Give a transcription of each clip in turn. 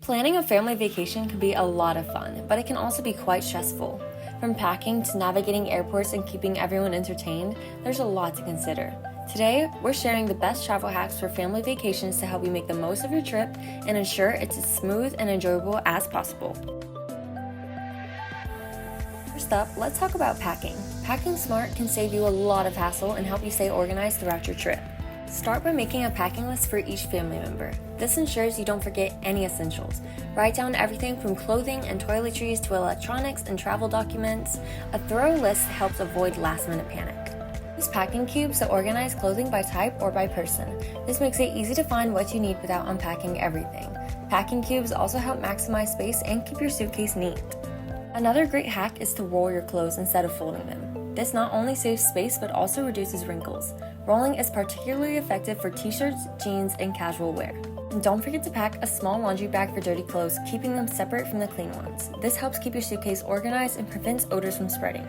Planning a family vacation can be a lot of fun, but it can also be quite stressful. From packing to navigating airports and keeping everyone entertained, there's a lot to consider. Today, we're sharing the best travel hacks for family vacations to help you make the most of your trip and ensure it's as smooth and enjoyable as possible. First up, let's talk about packing. Packing smart can save you a lot of hassle and help you stay organized throughout your trip. Start by making a packing list for each family member. This ensures you don't forget any essentials. Write down everything from clothing and toiletries to electronics and travel documents. A thorough list helps avoid last-minute panic. Use packing cubes to organize clothing by type or by person. This makes it easy to find what you need without unpacking everything. Packing cubes also help maximize space and keep your suitcase neat. Another great hack is to roll your clothes instead of folding them. This not only saves space but also reduces wrinkles. Rolling is particularly effective for t-shirts, jeans, and casual wear. And don't forget to pack a small laundry bag for dirty clothes, keeping them separate from the clean ones. This helps keep your suitcase organized and prevents odors from spreading.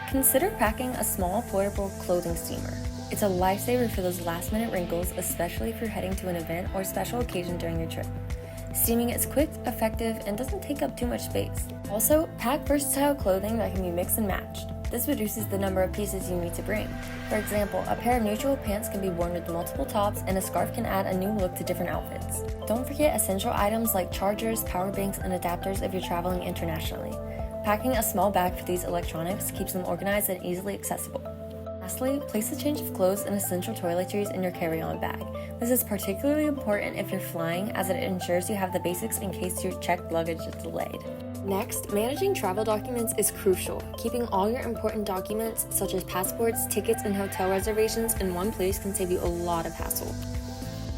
Consider packing a small portable clothing steamer. It's a lifesaver for those last-minute wrinkles, especially if you're heading to an event or special occasion during your trip. Steaming is quick, effective, and doesn't take up too much space. Also, pack versatile clothing that can be mixed and matched. This reduces the number of pieces you need to bring. For example, a pair of neutral pants can be worn with multiple tops, and a scarf can add a new look to different outfits. Don't forget essential items like chargers, power banks, and adapters if you're traveling internationally. Packing a small bag for these electronics keeps them organized and easily accessible. Lastly, place a change of clothes and essential toiletries in your carry-on bag. This is particularly important if you're flying, as it ensures you have the basics in case your checked luggage is delayed. Next, managing travel documents is crucial. Keeping all your important documents, such as passports, tickets, and hotel reservations, in one place can save you a lot of hassle.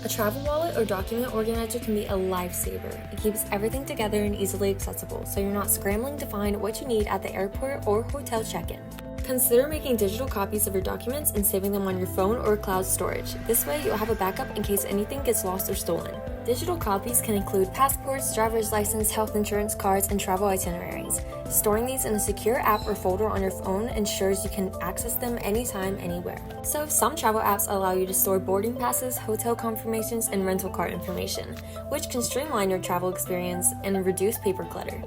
A travel wallet or document organizer can be a lifesaver. It keeps everything together and easily accessible, so you're not scrambling to find what you need at the airport or hotel check-in. Consider making digital copies of your documents and saving them on your phone or cloud storage. This way, you'll have a backup in case anything gets lost or stolen. Digital copies can include passports, driver's license, health insurance cards, and travel itineraries. Storing these in a secure app or folder on your phone ensures you can access them anytime, anywhere. So, some travel apps allow you to store boarding passes, hotel confirmations, and rental car information, which can streamline your travel experience and reduce paper clutter.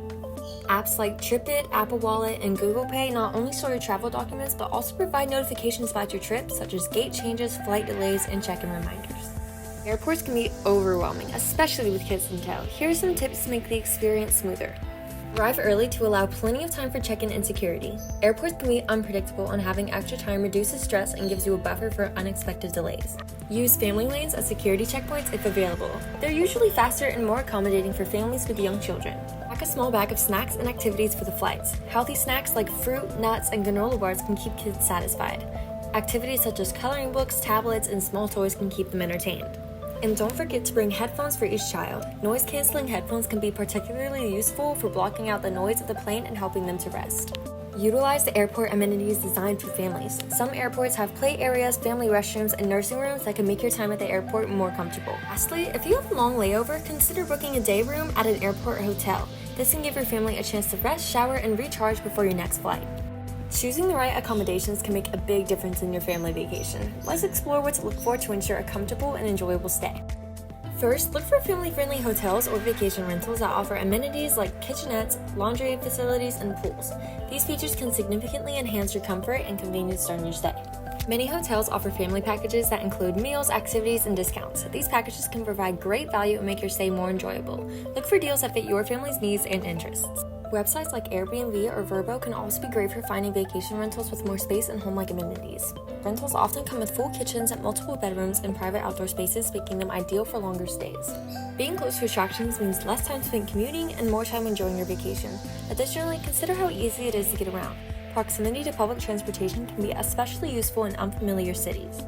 Apps like TripIt, Apple Wallet, and Google Pay not only store your travel documents, but also provide notifications about your trip, such as gate changes, flight delays, and check-in reminders. Airports can be overwhelming, especially with kids in tow. Here are some tips to make the experience smoother. Arrive early to allow plenty of time for check-in and security. Airports can be unpredictable, and having extra time reduces stress and gives you a buffer for unexpected delays. Use family lanes as security checkpoints if available. They're usually faster and more accommodating for families with young children. Pack a small bag of snacks and activities for the flights. Healthy snacks like fruit, nuts, and granola bars can keep kids satisfied. Activities such as coloring books, tablets, and small toys can keep them entertained. And don't forget to bring headphones for each child. Noise-canceling headphones can be particularly useful for blocking out the noise of the plane and helping them to rest. Utilize the airport amenities designed for families. Some airports have play areas, family restrooms, and nursing rooms that can make your time at the airport more comfortable. Lastly, if you have a long layover, consider booking a day room at an airport hotel. This can give your family a chance to rest, shower, and recharge before your next flight. Choosing the right accommodations can make a big difference in your family vacation. Let's explore what to look for to ensure a comfortable and enjoyable stay. First, look for family-friendly hotels or vacation rentals that offer amenities like kitchenettes, laundry facilities, and pools. These features can significantly enhance your comfort and convenience during your stay. Many hotels offer family packages that include meals, activities, and discounts. These packages can provide great value and make your stay more enjoyable. Look for deals that fit your family's needs and interests. Websites like Airbnb or Vrbo can also be great for finding vacation rentals with more space and home-like amenities. Rentals often come with full kitchens, multiple bedrooms, and private outdoor spaces, making them ideal for longer stays. Being close to attractions means less time spent commuting and more time enjoying your vacation. Additionally, consider how easy it is to get around. Proximity to public transportation can be especially useful in unfamiliar cities.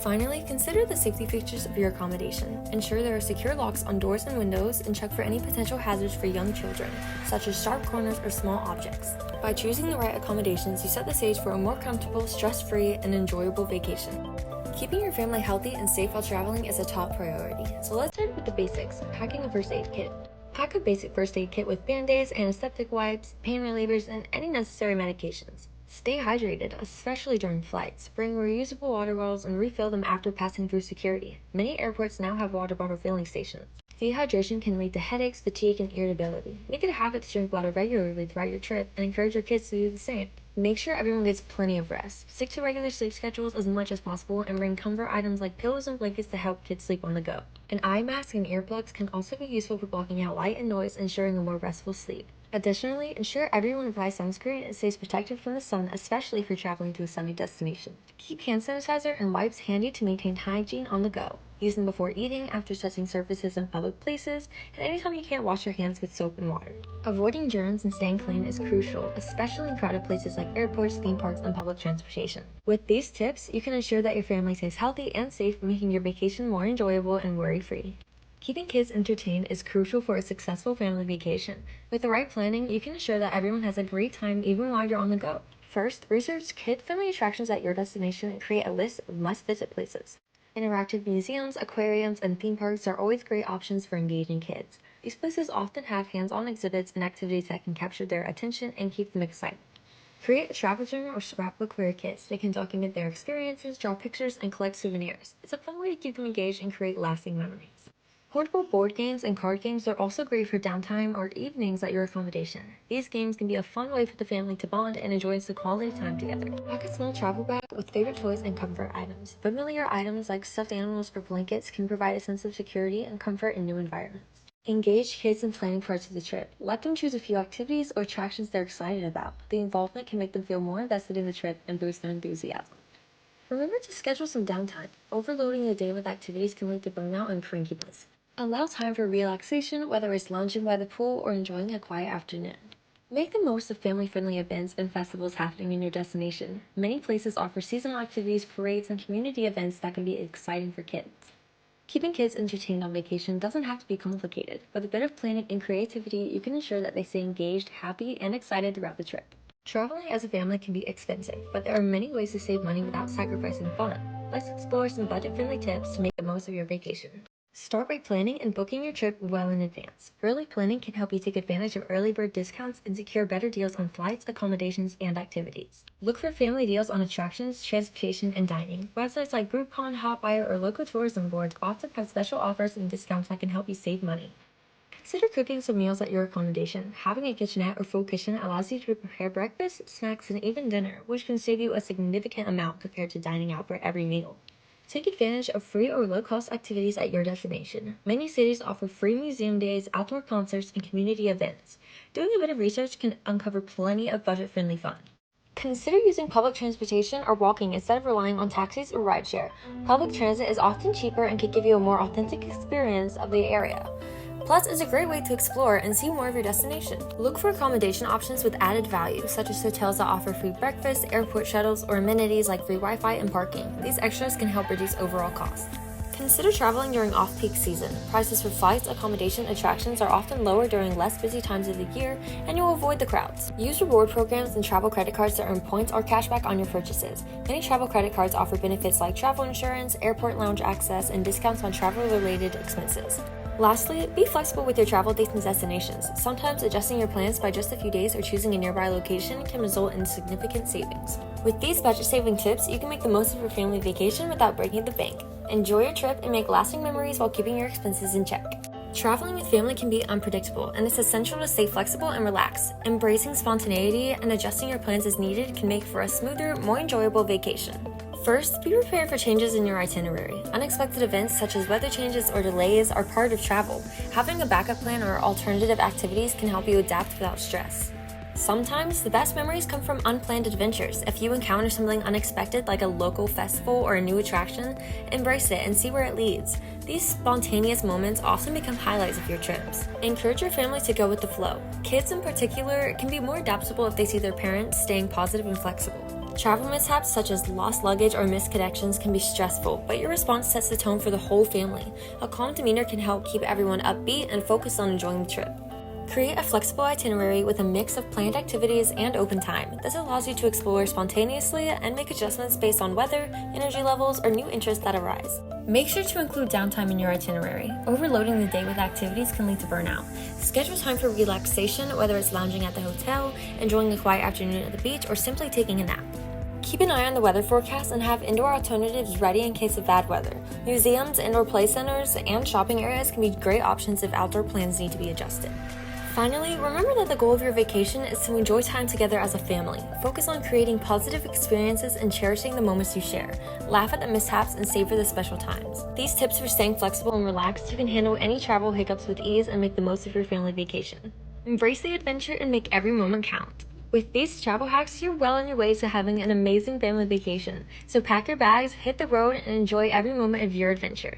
Finally, consider the safety features of your accommodation. Ensure there are secure locks on doors and windows, and check for any potential hazards for young children, such as sharp corners or small objects. By choosing the right accommodations, you set the stage for a more comfortable, stress-free, and enjoyable vacation. Keeping your family healthy and safe while traveling is a top priority. So let's start with the basics, packing a first aid kit. Pack a basic first aid kit with band-aids, antiseptic wipes, pain relievers, and any necessary medications. Stay hydrated, especially during flights. Bring reusable water bottles and refill them after passing through security. Many airports now have water bottle filling stations. Dehydration can lead to headaches, fatigue, and irritability. Make it a habit to drink water regularly throughout your trip and encourage your kids to do the same. Make sure everyone gets plenty of rest. Stick to regular sleep schedules as much as possible and bring comfort items like pillows and blankets to help kids sleep on the go. An eye mask and earplugs can also be useful for blocking out light and noise, ensuring a more restful sleep. Additionally, ensure everyone applies sunscreen and stays protected from the sun, especially if you're traveling to a sunny destination. Keep hand sanitizer and wipes handy to maintain hygiene on the go. Use them before eating, after touching surfaces in public places, and anytime you can't wash your hands with soap and water. Avoiding germs and staying clean is crucial, especially in crowded places like airports, theme parks, and public transportation. With these tips, you can ensure that your family stays healthy and safe, making your vacation more enjoyable and worry-free. Keeping kids entertained is crucial for a successful family vacation. With the right planning, you can ensure that everyone has a great time even while you're on the go. First, research kid-friendly attractions at your destination and create a list of must-visit places. Interactive museums, aquariums, and theme parks are always great options for engaging kids. These places often have hands-on exhibits and activities that can capture their attention and keep them excited. Create a travel journal or scrapbook for your kids. They can document their experiences, draw pictures, and collect souvenirs. It's a fun way to keep them engaged and create lasting memories. Portable board games and card games are also great for downtime or evenings at your accommodation. These games can be a fun way for the family to bond and enjoy some quality time together. Pack a small travel bag with favorite toys and comfort items. Familiar items like stuffed animals or blankets can provide a sense of security and comfort in new environments. Engage kids in planning parts of the trip. Let them choose a few activities or attractions they're excited about. The involvement can make them feel more invested in the trip and boost their enthusiasm. Remember to schedule some downtime. Overloading the day with activities can lead to burnout and crankiness. Allow time for relaxation, whether it's lounging by the pool or enjoying a quiet afternoon. Make the most of family-friendly events and festivals happening in your destination. Many places offer seasonal activities, parades, and community events that can be exciting for kids. Keeping kids entertained on vacation doesn't have to be complicated. With a bit of planning and creativity, you can ensure that they stay engaged, happy, and excited throughout the trip. Traveling as a family can be expensive, but there are many ways to save money without sacrificing fun. Let's explore some budget-friendly tips to make the most of your vacation. Start by planning and booking your trip well in advance. Early planning can help you take advantage of early bird discounts and secure better deals on flights, accommodations, and activities. Look for family deals on attractions, transportation, and dining. Websites like Groupon, Hotwire, or local tourism boards often have special offers and discounts that can help you save money. Consider cooking some meals at your accommodation. Having a kitchenette or full kitchen allows you to prepare breakfast, snacks, and even dinner, which can save you a significant amount compared to dining out for every meal. Take advantage of free or low-cost activities at your destination. Many cities offer free museum days, outdoor concerts, and community events. Doing a bit of research can uncover plenty of budget-friendly fun. Consider using public transportation or walking instead of relying on taxis or rideshare. Public transit is often cheaper and can give you a more authentic experience of the area. Plus, it's a great way to explore and see more of your destination. Look for accommodation options with added value, such as hotels that offer free breakfast, airport shuttles, or amenities like free Wi-Fi and parking. These extras can help reduce overall costs. Consider traveling during off-peak season. Prices for flights, accommodation, attractions are often lower during less busy times of the year, and you'll avoid the crowds. Use reward programs and travel credit cards to earn points or cashback on your purchases. Many travel credit cards offer benefits like travel insurance, airport lounge access, and discounts on travel-related expenses. Lastly, be flexible with your travel dates and destinations. Sometimes adjusting your plans by just a few days or choosing a nearby location can result in significant savings. With these budget-saving tips, you can make the most of your family vacation without breaking the bank. Enjoy your trip and make lasting memories while keeping your expenses in check. Traveling with family can be unpredictable, and it's essential to stay flexible and relaxed. Embracing spontaneity and adjusting your plans as needed can make for a smoother, more enjoyable vacation. First, be prepared for changes in your itinerary. Unexpected events such as weather changes or delays are part of travel. Having a backup plan or alternative activities can help you adapt without stress. Sometimes, the best memories come from unplanned adventures. If you encounter something unexpected like a local festival or a new attraction, embrace it and see where it leads. These spontaneous moments often become highlights of your trips. Encourage your family to go with the flow. Kids in particular can be more adaptable if they see their parents staying positive and flexible. Travel mishaps such as lost luggage or missed connections can be stressful, but your response sets the tone for the whole family. A calm demeanor can help keep everyone upbeat and focused on enjoying the trip. Create a flexible itinerary with a mix of planned activities and open time. This allows you to explore spontaneously and make adjustments based on weather, energy levels, or new interests that arise. Make sure to include downtime in your itinerary. Overloading the day with activities can lead to burnout. Schedule time for relaxation, whether it's lounging at the hotel, enjoying a quiet afternoon at the beach, or simply taking a nap. Keep an eye on the weather forecast and have indoor alternatives ready in case of bad weather. Museums, indoor play centers, and shopping areas can be great options if outdoor plans need to be adjusted. Finally, remember that the goal of your vacation is to enjoy time together as a family. Focus on creating positive experiences and cherishing the moments you share. Laugh at the mishaps and savor the special times. These tips for staying flexible and relaxed, you can handle any travel hiccups with ease and make the most of your family vacation. Embrace the adventure and make every moment count. With these travel hacks, you're well on your way to having an amazing family vacation. So pack your bags, hit the road, and enjoy every moment of your adventure.